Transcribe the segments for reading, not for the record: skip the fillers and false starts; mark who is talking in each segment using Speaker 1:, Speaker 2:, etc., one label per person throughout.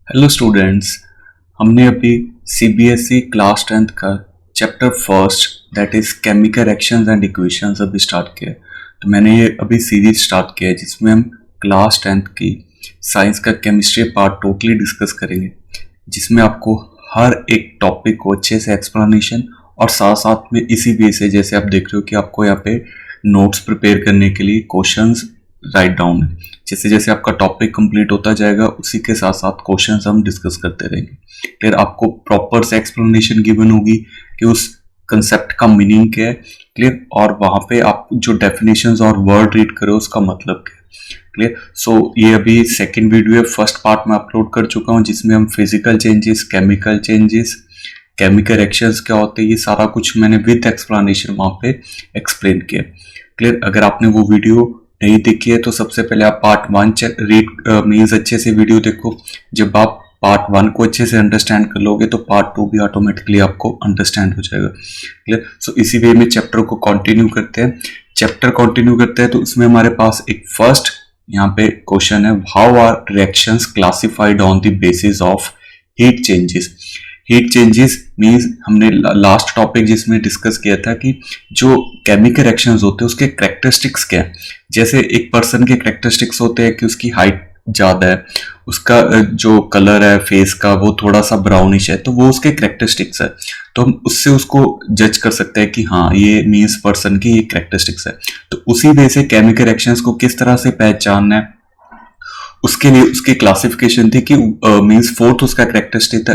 Speaker 1: Hello students. हमने अभी CBSE class 10th का chapter first that is chemical reactions and equations अभी start किया है। तो मैंने ये अभी सीरीज स्टार्ट किया है जिसमें हम क्लास 10th की साइंस का केमिस्ट्री पार्ट टोटली डिस्कस करेंगे, जिसमें आपको हर एक टॉपिक को अच्छे से एक्सप्लेनेशन और साथ साथ में इसी वे से जैसे आप देख रहे हो कि आपको यहाँ पे नोट्स प्रिपेयर करने के लिए क्वेश्चंस राइट डाउन है। जैसे जैसे आपका टॉपिक कंप्लीट होता जाएगा उसी के साथ साथ क्वेश्चंस हम डिस्कस करते रहेंगे। फिर आपको प्रॉपर से एक्सप्लेनेशन गिवन होगी कि उस कंसेप्ट का मीनिंग क्या है, क्लियर, और वहां पे आप जो डेफिनेशंस और वर्ड रीड करो उसका मतलब क्या है, क्लियर। सो ये अभी सेकंड वीडियो है, फर्स्ट पार्ट में अपलोड कर चुका हूँ जिसमें हम physical changes, chemical changes, chemical reactions क्या होते हैं, ये सारा कुछ मैंने विद एक्सप्लेनेशन वहां पे एक्सप्लेन किया, क्लियर। अगर आपने वो वीडियो नहीं देखी है तो सबसे पहले आप पार्ट 1 रीड मीन्स अच्छे से वीडियो देखो। जब आप पार्ट 1 को अच्छे से अंडरस्टैंड कर लोगे तो पार्ट 2 भी ऑटोमेटिकली आपको अंडरस्टैंड हो जाएगा, क्लियर। सो इसी वे में चैप्टर को कंटिन्यू करते हैं। तो उसमें हमारे पास एक फर्स्ट यहाँ पे क्वेश्चन है, how are reactions classified on the basis of heat changes. Heat changes means हमने लास्ट टॉपिक जिसमें डिस्कस किया था कि जो केमिकल रिएक्शंस होते हैं उसके कैरेक्टरिस्टिक्स क्या है। जैसे एक पर्सन के कैरेक्टरिस्टिक्स होते हैं कि उसकी हाइट ज्यादा है, उसका जो कलर है फेस का वो थोड़ा सा ब्राउनिश है, तो वो उसके कैरेक्टरिस्टिक्स है। तो हम उससे उसको जज कर सकते हैं कि हाँ ये मीन्स पर्सन की ये कैरेक्टरिस्टिक्स है। तो उसी वजह से केमिकल रिएक्शंस को किस तरह से पहचानना है उसके लिए उसकी क्लासिफिकेशन थी कि मींस फोर्थ उसका कैरेक्टरिस्टिक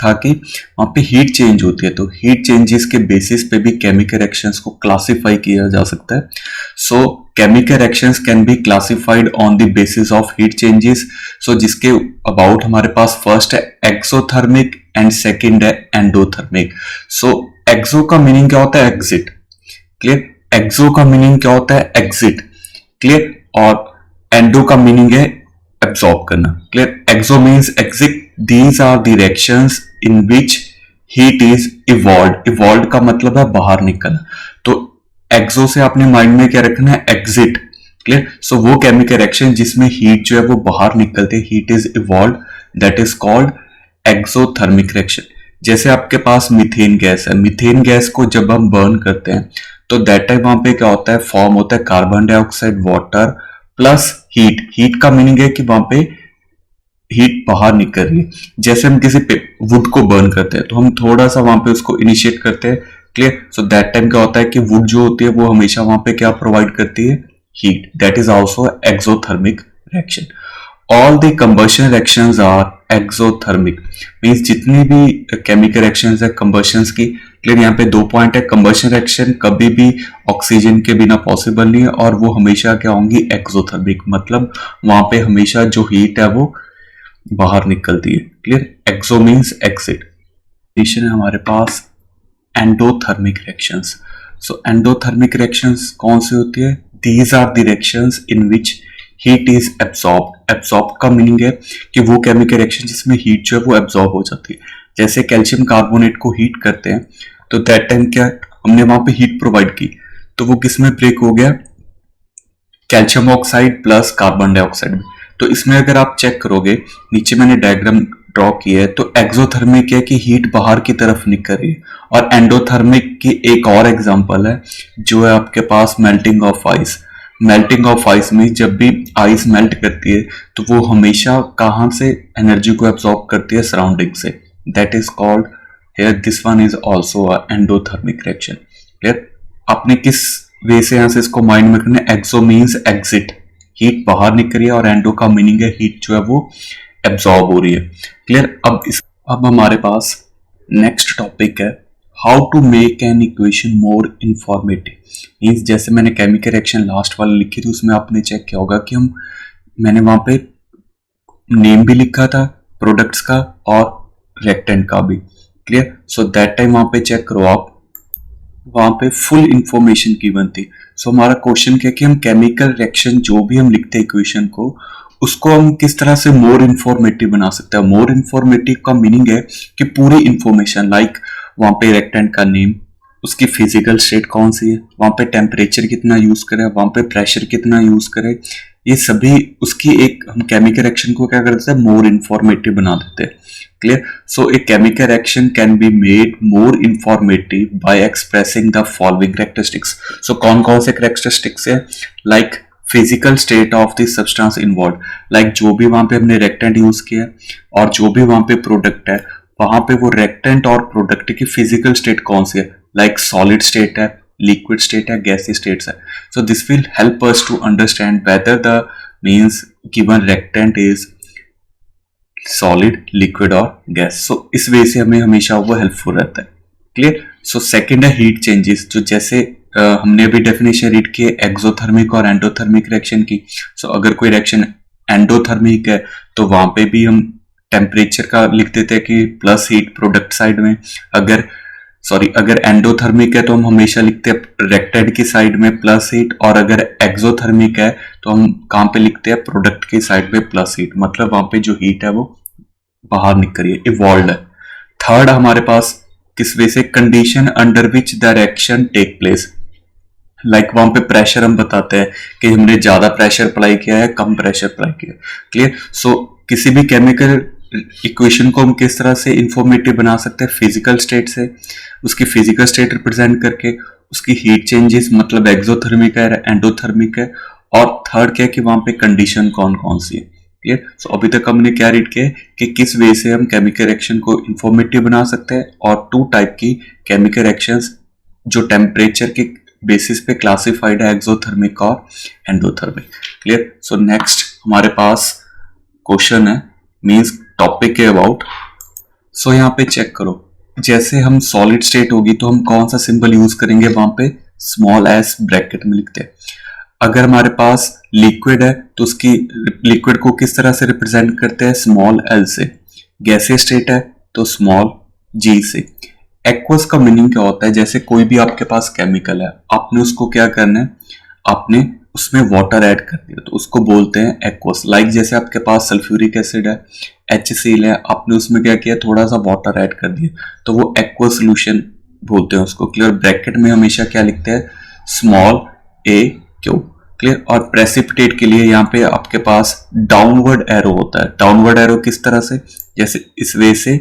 Speaker 1: था कि वहां पे हीट चेंज होती है, तो हीट चेंजेस के बेसिस पे भी केमिकल रिएक्शंस को क्लासिफाई किया जा सकता है। So chemical reactions can be classified on the basis of heat changes. So जिसके अबाउट हमारे पास फर्स्ट है एक्सोथर्मिक एंड सेकंड है एंडोथर्मिक। सो एक्सो का मीनिंग क्या होता है? Exit, clear. एक्सो का मीनिंग क्या होता है? Exit, clear. और एंडो का मीनिंग है एब्सॉर्ब करना, clear. Exo means exit, these are the reactions in which heat is evolve. Evolve का मतलब है बाहर निकलना, तो एक्सो से आपने माइंड में क्या रखना है? Exit, clear. सो वो केमिकल रिएक्शन जिसमें हीट जो है वो बाहर निकलते, heat is evolve, that is called exothermic reaction. जैसे आपके पास मीथेन गैस है, मीथेन गैस को जब हम बर्न करते हैं तो दैट टाइम वहां पे क्या होता है? फॉर्म होता है carbon dioxide, water plus heat. Heat का मीनिंग है कि वहां पे हीट बाहर निकल रही है। जैसे हम किसी पे वुड को बर्न करते हैं तो हम थोड़ा सा वहां पे उसको इनिशिएट करते हैं, क्लियर। सो दैट टाइम क्या होता है कि वुड जो होती है वो हमेशा वहां पे क्या प्रोवाइड करती है? Heat. That is also exothermic reaction. All the combustion reactions are exothermic, means जितनी भी केमिकल रिएक्शंस है कंबशंस की, क्लियर। यहाँ पे 2 पॉइंट है। कंबशन रिएक्शन कभी भी ऑक्सीजन के बिना पॉसिबल नहीं है और वो हमेशा क्या होंगी? एक्सोथर्मिक, मतलब वहां पे हमेशा जो हीट है वो बाहर निकलती है, क्लियर। Exo means exit. है हमारे पास endothermic reactions. So endothermic reactions कौन सी होती है? These are the reactions in which heat is absorb. Absorb का मीनिंग है कि वो केमिकल रिएक्शन जिसमें हीट जो है वो एब्सॉर्ब हो जाती है। जैसे कैल्शियम कार्बोनेट को हीट करते हैं तो दैट टाइम क्या हमने वहां पे हीट प्रोवाइड की, तो वो किस में ब्रेक हो गया? Calcium oxide plus carbon dioxide में। तो इसमें अगर आप चेक करोगे, नीचे मैंने डायग्राम ड्रॉ किया है, तो एक्सोथर्मिक है कि हीट बाहर की तरफ निकल रही है, और एंडोथर्मिक की एक और एग्जांपल है जो है आपके पास melting of ice. Melting of ice में जब भी आइस मेल्ट करती है तो वो हमेशा कहां से एनर्जी को एब्सॉर्ब करती है? सराउंडिंग से। That is called here, this one is also a endothermic reaction, clear. आपने किस वे से यहां से इसको माइंड में रखना है? एक्सो मीन्स एग्जिट, हीट बाहर निकल रही है, और एंडो का मीनिंग है हीट जो है वो एब्सॉर्ब हो रही है, क्लियर। अब हमारे पास नेक्स्ट टॉपिक है, how to make an equation more informative. Means जैसे मैंने केमिकल रिएक्शन लास्ट वाले लिखी थी उसमें आपने चेक किया होगा कि मैंने वहां पे नेम भी लिखा था प्रोडक्ट्स का और रिएक्टेंट का भी, क्लियर। सो दैट टाइम वहां पे चेक करो आप, वहां पे फुल इंफॉर्मेशन गिवन थी। सो हमारा क्वेश्चन क्या कि हम केमिकल रिएक्शन जो भी हम लिखते हैं इक्वेशन को, उसको हम किस तरह से मोर इंफॉर्मेटिव बना सकते हैं। मोर इंफॉर्मेटिव का मीनिंग है कि पूरी इंफॉर्मेशन, लाइक वहां पे रिएक्टेंट का नेम, उसकी फिजिकल स्टेट कौन सी है, वहां पे टेम्परेचर कितना यूज करे, वहां पे प्रेशर कितना यूज करे, ये सभी उसकी एक हम केमिकल रिएक्शन को क्या करते हैं, मोर इंफॉर्मेटिव बना देते हैं। Clear. So a chemical reaction can be made more informative by expressing the following characteristics. So कौन कौन से कैरेक्टरिस्टिक्स है, like physical state of the substance involve, like जो भी वहां पे हमने रिएक्टेंट यूज किया और जो भी वहां पे प्रोडक्ट है, वहां पे वो रिएक्टेंट और प्रोडक्ट की फिजिकल स्टेट कौन सी है, लाइक सॉलिड स्टेट है, लिक्विड स्टेट है, गैसी स्टेट्स है। So this will help us to understand whether the means given reactant is solid, liquid और गैस। सो इस वे से हमें हमेशा वो हेल्पफुल रहता है। क्लियर। सो सेकंड है हीट चेंजेस, जो जैसे हमने अभी डेफिनेशन रीड की एक्सोथर्मिक और एंडोथर्मिक रिएक्शन की। सो अगर कोई रिएक्शन एंडोथर्मिक है तो वहां पे भी हम टेम्परेचर का लिख देते हैं कि प्लस हीट प्रोडक्ट साइड में। अगर एंडोथर्मिक है तो हम हमेशा लिखते हैं रिएक्टेंट की साइड में प्लस हीट, और अगर एक्सोथर्मिक है तो हम कहां पे लिखते हैं, प्रोडक्ट की साइड में प्लस हीट, मतलब वहां पे जो हीट है वो बाहर निकल रही है, इवॉल्व है। थर्ड हमारे पास किस वे से, condition under which the reaction take place, like वहां पे प्रेशर हम बताते हैं कि हमने ज्यादा प्रेशर अप्लाई किया है, कम प्रेशर अप्लाई किया। क्लियर। सो किसी भी केमिकल इक्वेशन को हम किस तरह से इंफॉर्मेटिव बना सकते हैं, फिजिकल स्टेट से, उसकी फिजिकल स्टेट रिप्रेजेंट करके, उसकी हीट चेंजेस मतलब एक्सोथर्मिक है, एंडोथर्मिक है, और थर्ड क्या है कि वहां पे कंडीशन कौन कौन सी है। क्लियर। सो अभी तक हमने क्या रीड किया कि किस वे से हम केमिकल रिएक्शन को इंफॉर्मेटिव बना सकते हैं, और टू टाइप की केमिकल रिएक्शंस जो टेम्परेचर के बेसिस पे क्लासिफाइड है, एक्सोथर्मिक और एंडोथर्मिक। क्लियर। सो नेक्स्ट हमारे पास क्वेश्चन है, मींस टॉपिक है अबाउट। सो यहाँ पे चेक करो, जैसे हम सॉलिड स्टेट होगी तो हम कौन सा सिंबल यूज करेंगे, वहां पे स्मॉल एस ब्रैकेट में लिखते हैं। अगर हमारे पास लिक्विड है तो उसकी लिक्विड को किस तरह से रिप्रेजेंट करते हैं, स्मॉल एल से। गैसीय स्टेट है तो स्मॉल जी से। एक्वस का मीनिंग क्या होता है, जैसे कोई भी आपके पास केमिकल है, आपने उसको क्या करना है, आपने उसमें वाटर ऐड कर दिया तो उसको बोलते हैं एक्वस। लाइक जैसे आपके पास सल्फ्यूरिक एसिड है, HCl है, आपने उसमें क्या किया, थोड़ा सा वाटर ऐड कर दिया तो वो एक्वस सोल्यूशन बोलते हैं उसको। क्लियर। ब्रैकेट में हमेशा क्या लिखते हैं, स्मॉल ए क्यू। क्लियर। और प्रेसिपिटेट के लिए यहाँ पे आपके पास डाउनवर्ड एरो होता है। डाउनवर्ड एरो किस तरह से, जैसे इस वे से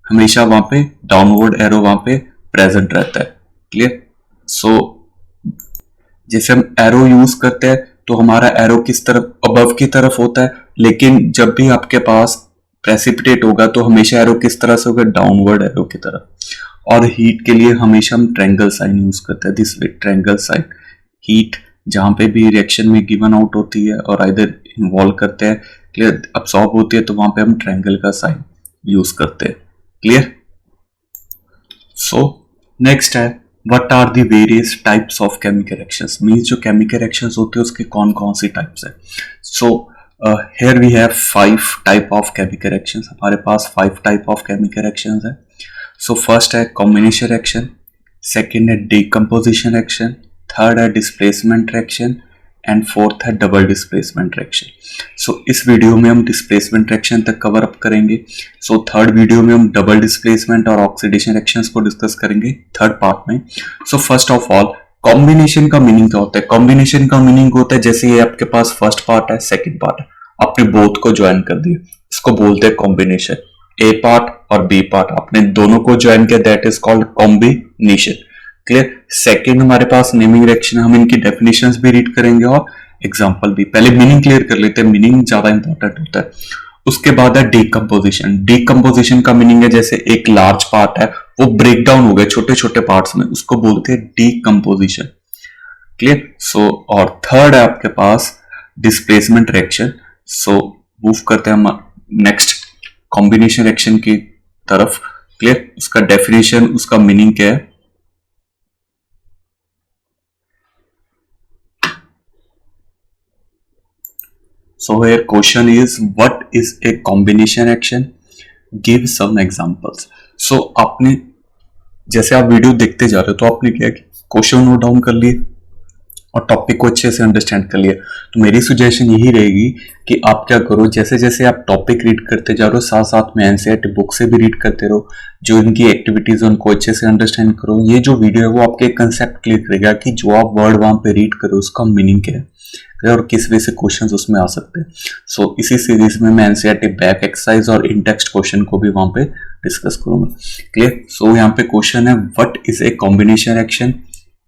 Speaker 1: हमेशा वहां पे डाउनवर्ड एरो वहां पे प्रेजेंट रहता है। क्लियर। सो जैसे हम एरो यूज करते हैं तो हमारा एरो किस तरफ, अबव की तरफ होता है, लेकिन जब भी आपके पास प्रेसिपिटेट होगा तो हमेशा एरो किस तरह से होगा, डाउनवर्ड एरो की तरफ। और हीट के लिए हमेशा हम ट्रायंगल साइन यूज करते हैं, this way triangle sign. Heat जहां पे भी रिएक्शन में गिवन आउट होती है और इधर इन्वॉल्व करते हैं, क्लियर, अब्सॉर्ब होती है, तो वहां पे हम ट्रायंगल का साइन यूज करते हैं। क्लियर। सो नेक्स्ट है, what are the various types of chemical reactions, means जो केमिकल रिएक्शंस होते हैं उसके कौन कौन सी टाइप्स है। So here we have 5 type of chemical reactions, हमारे पास 5 टाइप ऑफ केमिकल रिएक्शंस है। सो फर्स्ट है कॉम्बिनेशन रिएक्शन, सेकंड है डीकंपोजिशन रिएक्शन, थर्ड है डिस्प्लेसमेंट रिएक्शन, एंड फोर्थ है डबल डिस्प्लेसमेंट रिएक्शन। सो इस वीडियो में हम डिस्प्लेसमेंट रिएक्शन तक कवर अप करेंगे। सो थर्ड वीडियो में हम डबल डिस्प्लेसमेंट और ऑक्सीडेशन रिएक्शंस को डिस्कस करेंगे थर्ड पार्ट में। So first of all combination का मीनिंग क्या होता है। कॉम्बिनेशन का मीनिंग होता है, जैसे ये आपके पास फर्स्ट पार्ट है, सेकंड पार्ट है, आपने बोथ को ज्वाइन कर दिया, इसको बोलते हैं कॉम्बिनेशन। ए पार्ट और बी पार्ट आपने दोनों को ज्वाइन किया, that is called combination. Clear. Second हमारे पास नेमिंग रिएक्शन, हम इनकी डेफिनेशंस भी रीड करेंगे और एग्जांपल भी। पहले मीनिंग क्लियर कर लेते हैं, मीनिंग ज्यादा इंपॉर्टेंट होता है। उसके बाद है डीकंपोजिशन। डीकंपोजिशन का मीनिंग है, जैसे एक लार्ज पार्ट है वो ब्रेक डाउन हो गया छोटे छोटे पार्ट्स में, उसको बोलते हैं डीकंपोजिशन। क्लियर। सो और थर्ड है आपके पास डिस्प्लेसमेंट रिएक्शन। सो मूव करते हैं हम नेक्स्ट कॉम्बिनेशन रिएक्शन की तरफ। क्लियर। उसका डेफिनेशन, उसका मीनिंग क्या है। So here question is, what is a combination reaction? Give some examples. So आपने जैसे आप वीडियो देखते जा रहे हो तो आपने क्या क्वेश्चन नोट डाउन कर लिए और टॉपिक को अच्छे से अंडरस्टैंड कर लिया। तो मेरी सुजेशन यही रहेगी कि आप क्या करो, जैसे जैसे आप टॉपिक रीड करते जा रहे हो साथ साथ में एनसीईआरटी बुक से भी रीड करते रहो, जो इनकी एक्टिविटीज है उनको अच्छे से अंडरस्टैंड करो। ये जो वीडियो है वो आपके कंसेप्ट क्लियर करेगा कि जो आप वर्ड वहां पे रीड करो उसका मीनिंग क्या है। और किस वे से क्वेश्चंस उसमें आ सकते हैं। सो इसी सीरीज में मैं एनसीईआरटी बैक एक्सरसाइज और इन टेक्स्ट क्वेश्चन को भी वहां पे डिस्कस करूंगा। क्लियर। सो यहाँ पे क्वेश्चन है what is a combination reaction,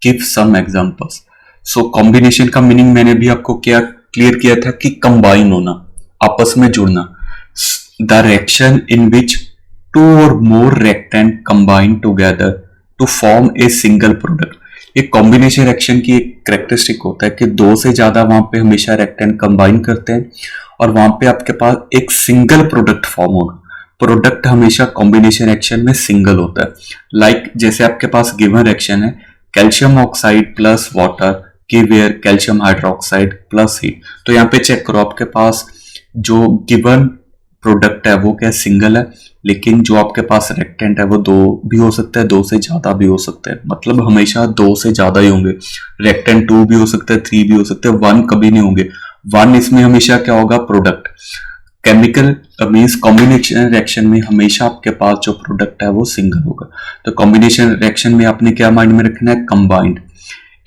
Speaker 1: give some examples. So combination का मीनिंग मैंने भी आपको क्या क्लियर किया था कि कंबाइन होना, आपस में जुड़ना। The reaction in which two और more reactant combine together to form a single product. ये कॉम्बिनेशन रिएक्शन की एक कैरेक्टरिस्टिक होता है कि दो से ज्यादा वहां पे हमेशा रिएक्टेंट कंबाइन करते हैं और वहां पे आपके पास एक सिंगल प्रोडक्ट फॉर्म होगा। प्रोडक्ट हमेशा कॉम्बिनेशन रिएक्शन में सिंगल होता है। लाइक जैसे आपके पास गिवन रिएक्शन है calcium oxide plus water give air calcium hydroxide plus heat. तो यहाँ पे चेक करो आपके पास जो गिवन प्रोडक्ट है वो क्या सिंगल है, लेकिन जो आपके पास रिएक्टेंट है वो दो भी हो सकता है, दो से ज्यादा भी हो सकता है। मतलब हमेशा दो से ज्यादा ही होंगे। रिएक्टेंट 2 भी हो सकता है, 3 भी हो सकते हैं, 1 कभी नहीं होंगे। 1 इसमें हमेशा क्या होगा, product. Chemical means combination reaction में हमेशा आपके पास जो प्रोडक्ट है वो सिंगल होगा। तो कॉम्बिनेशन रिएक्शन में आपने क्या माइंड में रखना है, combined.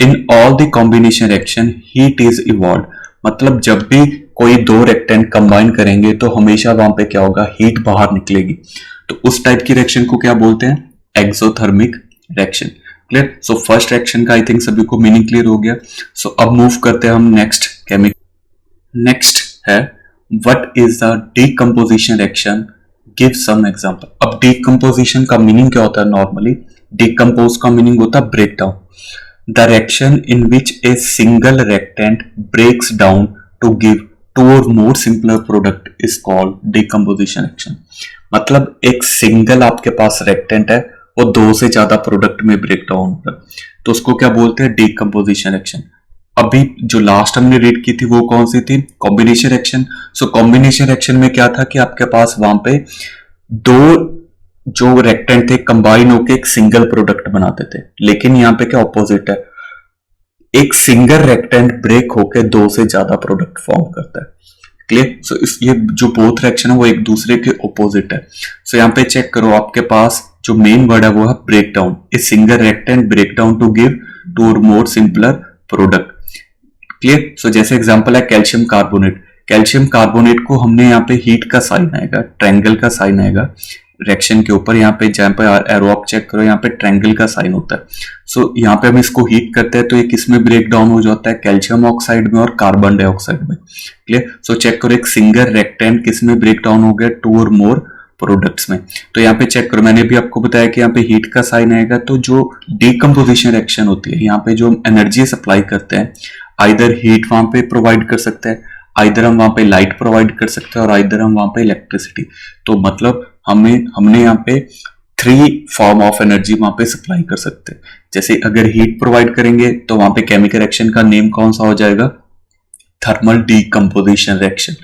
Speaker 1: In all the combination reaction heat is evolve. मतलब जब भी कोई दो रिएक्टेंट कंबाइन करेंगे तो हमेशा वहां पे क्या होगा, हीट बाहर निकलेगी। तो उस टाइप की रिएक्शन को क्या बोलते हैं, exothermic reaction. Clear. So first reaction का आई थिंक सभी को मीनिंग क्लियर हो गया। सो अब मूव करते हैं हम नेक्स्ट केमिकल। नेक्स्ट है what is the decomposition reaction, give some example. अब डीकंपोजिशन का मीनिंग क्या होता है, नॉर्मली डीकंपोज का मीनिंग होता है break down. The reaction in which a single reactant breaks down to give two or more simpler product is called decomposition reaction। मतलब एक सिंगल आपके पास रिएक्टेंट है वो दो से ज्यादा प्रोडक्ट में ब्रेक डाउन होगा, तो उसको क्या बोलते हैं, डीकंपोजिशन रिएक्शन। अभी जो लास्ट हमने रीड की थी वो कौन सी थी, combination reaction. So combination reaction में क्या था कि आपके पास वहां पे दो जो रेक्टेंट थे कंबाइन होकर एक सिंगल प्रोडक्ट बनाते थे, लेकिन यहाँ पे क्या ऑपोजिट है, एक सिंगल रेक्टेंट ब्रेक होकर दो से ज्यादा प्रोडक्ट फॉर्म करता है। क्लियर। सो इस ये जो बोथ रिएक्शन है वो एक दूसरे के ऑपोजिट है। सो यहाँ पे चेक करो आपके पास जो मेन वर्ड है वो है break down. A single reactant break down to give two और more simpler product. Clear. So जैसे एग्जांपल है कैल्शियम कार्बोनेट। कैल्शियम कार्बोनेट को हमने यहाँ पे हीट का साइन आएगा, ट्रायंगल का साइन आएगा रिएक्शन के ऊपर। यहाँ पे जहां पे एरो आप चेक करो यहाँ पे ट्रायंगल का साइन होता है। सो यहाँ पे हम इसको हीट करते हैं तो ये किसमें ब्रेक डाउन हो जाता है, कैल्शियम ऑक्साइड में और कार्बन डाइऑक्साइड में। क्लियर। सो चेक करो एक सिंगल रेक्टेंट किसमें ब्रेक डाउन हो गया, टू और मोर प्रोडक्ट्स में। तो यहाँ पे चेक करो, मैंने भी आपको बताया कि यहाँ पे हीट का साइन आएगा। तो जो डीकंपोजिशन रिएक्शन होती है यहाँ पे जो एनर्जी सप्लाई करते हैं, आइदर हीट वहां पे प्रोवाइड कर सकते हैं, आइदर हम वहां पे लाइट प्रोवाइड कर सकते हैं और आइदर हम वहां पे इलेक्ट्रिसिटी। तो मतलब हमने यहाँ पे 3 फॉर्म ऑफ एनर्जी वहां पे सप्लाई कर सकते हैं। जैसे अगर हीट प्रोवाइड करेंगे तो वहां पे केमिकल रिएक्शन का नेम कौन सा हो जाएगा, thermal decomposition reaction.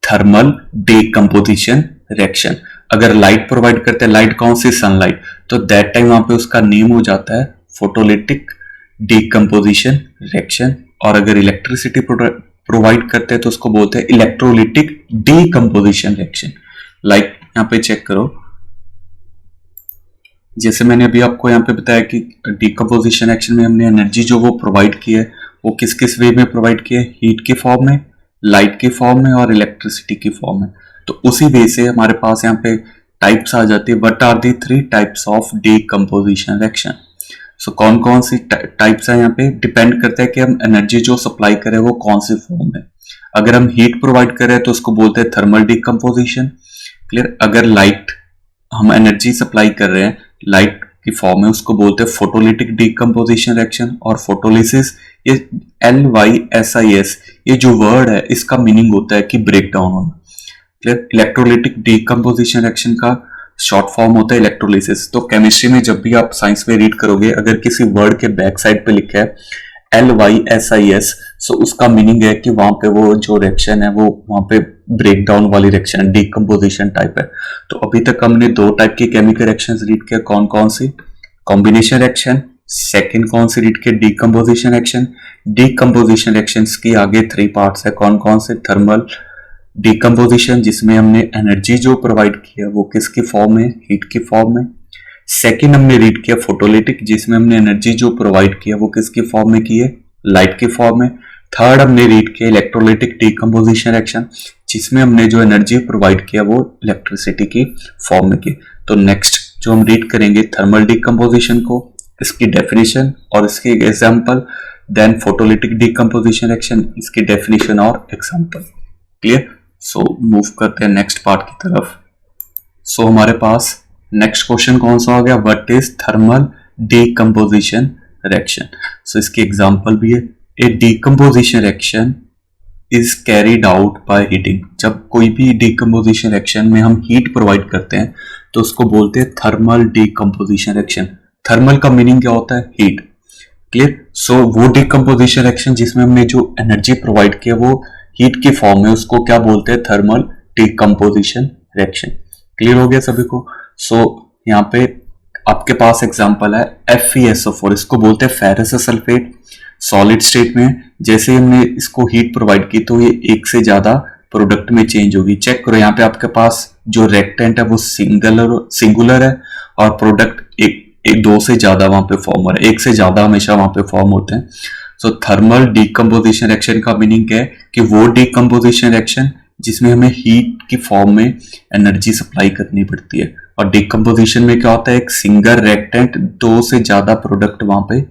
Speaker 1: Thermal decomposition reaction. अगर लाइट प्रोवाइड करते हैं, लाइट कौन सी, सनलाइट, तो दैट टाइम वहां पे उसका नेम हो जाता है फोटोलिटिक डीकंपोजिशन रिएक्शन। और अगर इलेक्ट्रिसिटी प्रोवाइड करते हैं तो उसको बोलते हैं इलेक्ट्रोलिटिक डीकंपोजिशन रिएक्शन। लाइक यहाँ पे चेक करो, जैसे मैंने अभी आपको यहाँ पे बताया कि डीकंपोजिशन रिएक्शन में हमने एनर्जी जो वो प्रोवाइड की है वो किस किस वे में प्रोवाइड की है, हीट के फॉर्म में, लाइट के फॉर्म में और इलेक्ट्रिसिटी की फॉर्म में। तो उसी वे से हमारे पास यहाँ पे टाइप्स आ जाती है। What are the 3 types of decomposition reaction. So कौन कौन सी टाइप्स है यहाँ पे डिपेंड करता है कि हम एनर्जी जो सप्लाई करें वो कौन सी फॉर्म में। अगर हम हीट प्रोवाइड करें तो उसको बोलते हैं थर्मल डीकंपोजिशन। क्लियर। अगर लाइट हम एनर्जी सप्लाई कर रहे हैं लाइट की फॉर्म में, उसको बोलते हैं फोटोलिटिक डीकंपोजिशन रिएक्शन और फोटोलिसिस। ये LYSIS ये जो वर्ड है इसका मीनिंग होता है कि ब्रेक डाउन होना। क्लियर। इलेक्ट्रोलिटिक डीकंपोजिशन रिएक्शन का शॉर्ट फॉर्म होता है इलेक्ट्रोलिसिस। तो केमिस्ट्री में जब भी आप साइंस में रीड करोगे, अगर किसी वर्ड के बैक साइड पे लिखा है LYSIS, सो उसका मीनिंग है कि वहां पे वो जो रिएक्शन है वो वहां पे ब्रेक डाउन वाली रिएक्शन है, डीकंपोजिशन टाइप है। तो अभी तक हमने 2 टाइप की केमिकल रिएक्शंस रीड किया, कौन कौन सी, कॉम्बिनेशन रिएक्शन, सेकंड कौन सी रीड किया, डीकंपोजिशन रिएक्शन। डीकंपोजिशन रिएक्शंस की आगे 3 पार्ट्स है, कौन कौन से, थर्मल डीकंपोजिशन जिसमें हमने एनर्जी जो प्रोवाइड किया वो किसकी फॉर्म में, हीट की फॉर्म में। सेकंड हमने रीड किया फोटोलिटिक जिसमें हमने एनर्जी जो प्रोवाइड किया वो किसकी फॉर्म में की है, लाइट की फॉर्म में। थर्ड हमने रीड किया इलेक्ट्रोलाइटिक डीकम्पोजिशन रिएक्शन, जिसमें हमने जो एनर्जी प्रोवाइड किया वो इलेक्ट्रिसिटी की फॉर्म में की। तो नेक्स्ट जो हम रीड करेंगे थर्मल डीकम्पोजिशन को, इसकी डेफिनेशन और इसके example, then photolytic decomposition reaction, इसकी डेफिनेशन और एग्जांपल। क्लियर? सो मूव करते हैं नेक्स्ट पार्ट की तरफ। सो हमारे पास नेक्स्ट क्वेश्चन कौन सा आ गया, what is thermal decomposition reaction. So इसकी एग्जांपल भी है, a decomposition reaction is carried out by heating. जब कोई भी डीकम्पोजिशन रिएक्शन में हम हीट प्रोवाइड करते हैं तो उसको बोलते हैं थर्मल डीकम्पोजिशन रिएक्शन। थर्मल का मीनिंग क्या होता है, हीट। क्लियर? सो वो डीकम्पोजिशन रिएक्शन जिसमें हमने जो एनर्जी प्रोवाइड किया वो हीट की फॉर्म में, उसको क्या बोलते हैं, थर्मल डीकम्पोजिशन रिएक्शन। क्लियर हो गया सभी को? सो यहाँ पे आपके पास एग्जांपल है FeSO4, इसको बोलते हैं फेरस सल्फेट। सॉलिड स्टेट में जैसे ही हमने इसको हीट प्रोवाइड की तो ये एक से ज्यादा प्रोडक्ट में चेंज होगी। चेक करो यहाँ पे आपके पास जो रिएक्टेंट है वो सिंगुलर है और प्रोडक्ट एक दो से ज्यादा वहां पे फॉर्म हो रहा है, एक से ज्यादा हमेशा वहां पे फॉर्म होते हैं। सो थर्मल डीकम्पोजिशन रिएक्शन का मीनिंग क्या है कि वो डीकम्पोजिशन रिएक्शन जिसमें हमें हीट की फॉर्म में एनर्जी सप्लाई करनी पड़ती है। और डीकम्पोजिशन में क्या होता है, एक सिंगल रिएक्टेंट दो से ज्यादा प्रोडक्ट वहां पे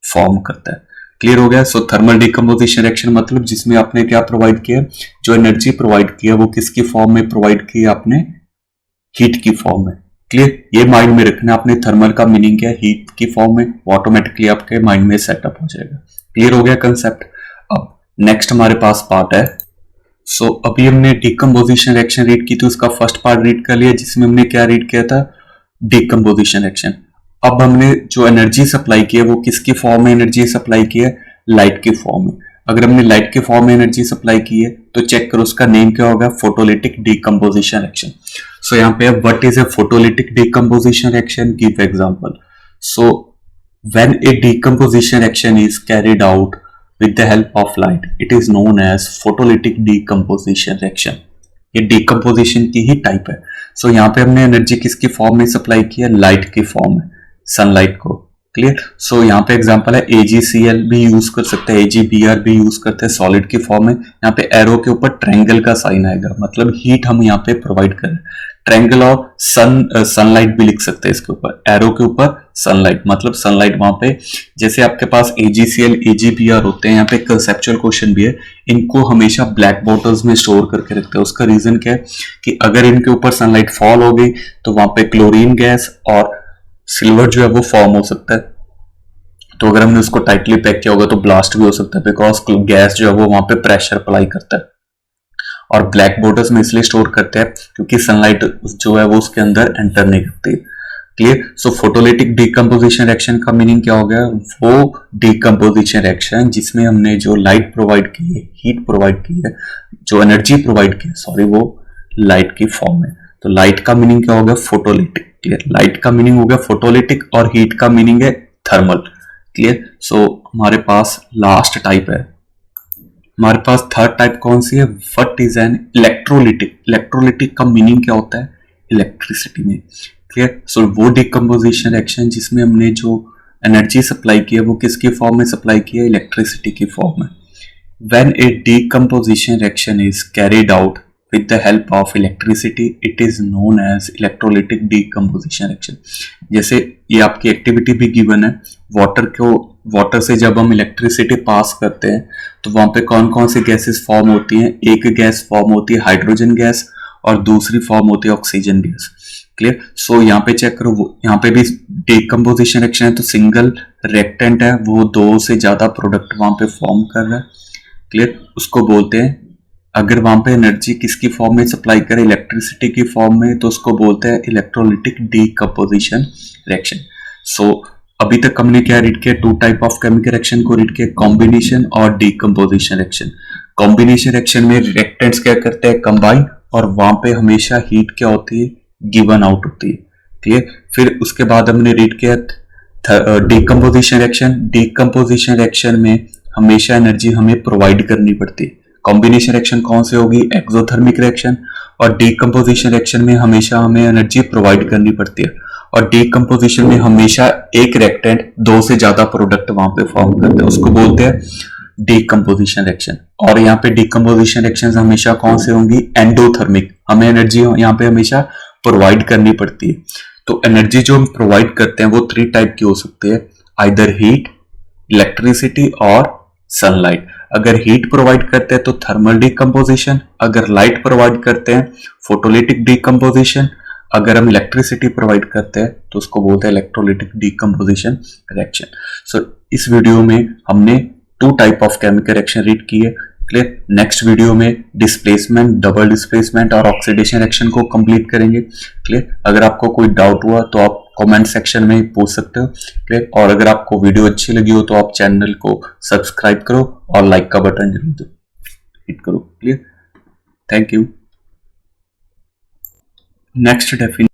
Speaker 1: फॉर्म करता है। क्लियर हो गया? सो थर्मल डीकम्पोजिशन रिएक्शन मतलब जिसमें आपने क्या प्रोवाइड किया, जो एनर्जी प्रोवाइड किया वो किसकी फॉर्म में प्रोवाइड किया, आपने हीट की फॉर्म में। क्लियर? ये माइंड में रखना, आपने थर्मल का मीनिंग क्या है, हीट की फॉर्म में, ऑटोमेटिकली आपके माइंड में सेटअप हो जाएगा। क्लियर हो गया कंसेप्ट? अब नेक्स्ट हमारे पास पार्ट है। सो अभी हमने डीकम्पोजिशन रिएक्शन रीड की, तो उसका फर्स्ट पार्ट रीड कर लिया जिसमें हमने क्या रीड किया था, डीकम्पोजिशन रिएक्शन। अब हमने जो एनर्जी सप्लाई की है वो किसकी फॉर्म में एनर्जी सप्लाई की है, लाइट की फॉर्म में। अगर हमने लाइट के फॉर्म में एनर्जी सप्लाई की है तो चेक करो उसका नेम क्या होगा, फोटोलिटिक डीकम्पोजिशन रिएक्शन। सो यहाँ पे what is A photolytic decomposition reaction, give example. So when A decomposition reaction is carried out with the help of light, it is known as photolytic decomposition reaction। ये decomposition की ही type है। सो यहाँ पे हमने energy किसकी form में supply की है, लाइट की फॉर्म में, सनलाइट को। क्लियर? सो यहाँ पे एग्जांपल है AgCl भी यूज कर सकते हैं, AgBr भी यूज करते हैं सॉलिड की फॉर्म में। यहाँ पे एरो के ऊपर ट्रायंगल का साइन आएगा, मतलब हीट हम यहाँ पे प्रोवाइड कर रहे हैं। ट्रायंगल और सनलाइट भी लिख सकते हैं इसके ऊपर, एरो के ऊपर सनलाइट, मतलब सनलाइट वहां पे जैसे आपके पास AgCl AgBr होते हैं। यहाँ पे कंसेप्चुअल क्वेश्चन भी है, इनको हमेशा ब्लैक बॉटल्स में स्टोर करके रखते हैं। उसका रीजन क्या है कि अगर इनके ऊपर सनलाइट फॉल हो गई तो वहां पे क्लोरीन गैस और सिल्वर जो है वो फॉर्म हो सकता है। तो अगर हमने उसको टाइटली पैक किया होगा तो ब्लास्ट भी हो सकता है, बिकॉज गैस जो है वो वहां पे प्रेशर अप्लाई करता है। और ब्लैक बॉटल्स में इसलिए स्टोर करते हैं क्योंकि सनलाइट जो है वो उसके अंदर एंटर नहीं करती। क्लियर? सो फोटोलिटिक डीकम्पोजिशन रिएक्शन का मीनिंग क्या हो गया, वो डीकम्पोजिशन रिएक्शन जिसमें हमने जो लाइट प्रोवाइड की है, हीट प्रोवाइड की है, जो एनर्जी प्रोवाइड की है, सॉरी, वो लाइट की फॉर्म में। तो लाइट का मीनिंग क्या हो गया, फोटोलिटिक। क्लियर? लाइट का मीनिंग हो गया फोटोलिटिक और हीट का मीनिंग है थर्मल। क्लियर? सो हमारे पास लास्ट टाइप है, हमारे पास थर्ड टाइप कौन सी है, what is an electrolytic. Electrolytic का मीनिंग क्या होता है, इलेक्ट्रिसिटी में। क्लियर? सो वो डीकम्पोजिशन रिएक्शन जिसमें हमने जो एनर्जी सप्लाई की है वो किसकी फॉर्म में सप्लाई की है, इलेक्ट्रिसिटी की फॉर्म में। When A decomposition reaction is carried out with the help of electricity, it is known as electrolytic decomposition reaction। जैसे ये आपकी एक्टिविटी भी गिवन है, वाटर से जब हम इलेक्ट्रिसिटी पास करते हैं तो वहां पे कौन कौन से गैसेस फॉर्म होती हैं, एक गैस फॉर्म होती है हाइड्रोजन गैस और दूसरी फॉर्म होती है ऑक्सीजन गैस। क्लियर? सो यहाँ पे चेक करो, यहाँ पे भी डीकम्पोजिशन रिएक्शन है तो सिंगल रिएक्टेंट है वो दो से ज्यादा प्रोडक्ट वहां पे फॉर्म कर रहा है। क्लियर? उसको बोलते हैं, अगर वहां पे एनर्जी किसकी फॉर्म में सप्लाई करे, इलेक्ट्रिसिटी की फॉर्म में, तो उसको बोलते हैं इलेक्ट्रोलिटिक डीकम्पोजिशन रिएक्शन। सो अभी तक हमने क्या रीड किया, two type of chemical reaction को रीड किया, कॉम्बिनेशन और डीकम्पोजिशन रिएक्शन। कॉम्बिनेशन रिएक्शन में रिएक्टेंट्स क्या करते हैं, कंबाइन, और वहां पे हमेशा हीट क्या होती है, गिवन आउट होती है। क्लियर? फिर उसके बाद हमने रीड किया डीकम्पोजिशन रिएक्शन। डीकम्पोजिशन रिएक्शन में हमेशा एनर्जी हमें प्रोवाइड करनी पड़ती है। कॉम्बिनेशन रिएक्शन कौन से होगी, एक्सोथर्मिक रिएक्शन। और डीकम्पोजिशन रिएक्शन में हमेशा हमें एनर्जी प्रोवाइड करनी पड़ती है। और डीकम्पोजिशन में हमेशा एक रिएक्टेंट दो से ज्यादा प्रोडक्ट वहां पे फॉर्म करते हैं, उसको बोलते हैं डीकम्पोजिशन रिएक्शन। और यहाँ पे डीकम्पोजिशन रिएक्शंस हमेशा कौन से होंगी? एंडोथर्मिक। हमें एनर्जी यहाँ पे हमेशा प्रोवाइड करनी पड़ती है। तो एनर्जी जो हम प्रोवाइड करते हैं वो 3 टाइप की हो सकती है, आइदर हीट, इलेक्ट्रिसिटी और सनलाइट। अगर हीट प्रोवाइड करते हैं तो थर्मल डीकम्पोजिशन, अगर लाइट प्रोवाइड करते हैं फोटोलिटिक डीकम्पोजिशन, अगर हम इलेक्ट्रिसिटी प्रोवाइड करते हैं तो उसको बोलते हैं इलेक्ट्रोलिटिक डीकम्पोजिशन रिएक्शन। सो इस वीडियो में हमने 2 type of chemical reaction read की है। क्लियर? नेक्स्ट वीडियो में डिस्प्लेसमेंट, डबल डिस्प्लेसमेंट और ऑक्सीडेशन रिएक्शन को कंप्लीट करेंगे। क्लियर? अगर आपको कोई डाउट हुआ तो आप कमेंट सेक्शन में पूछ सकते हो। क्लियर? और अगर आपको वीडियो अच्छी लगी हो तो आप चैनल को सब्सक्राइब करो और लाइक का बटन जरूर हिट करो। Clear? Thank you. Next definition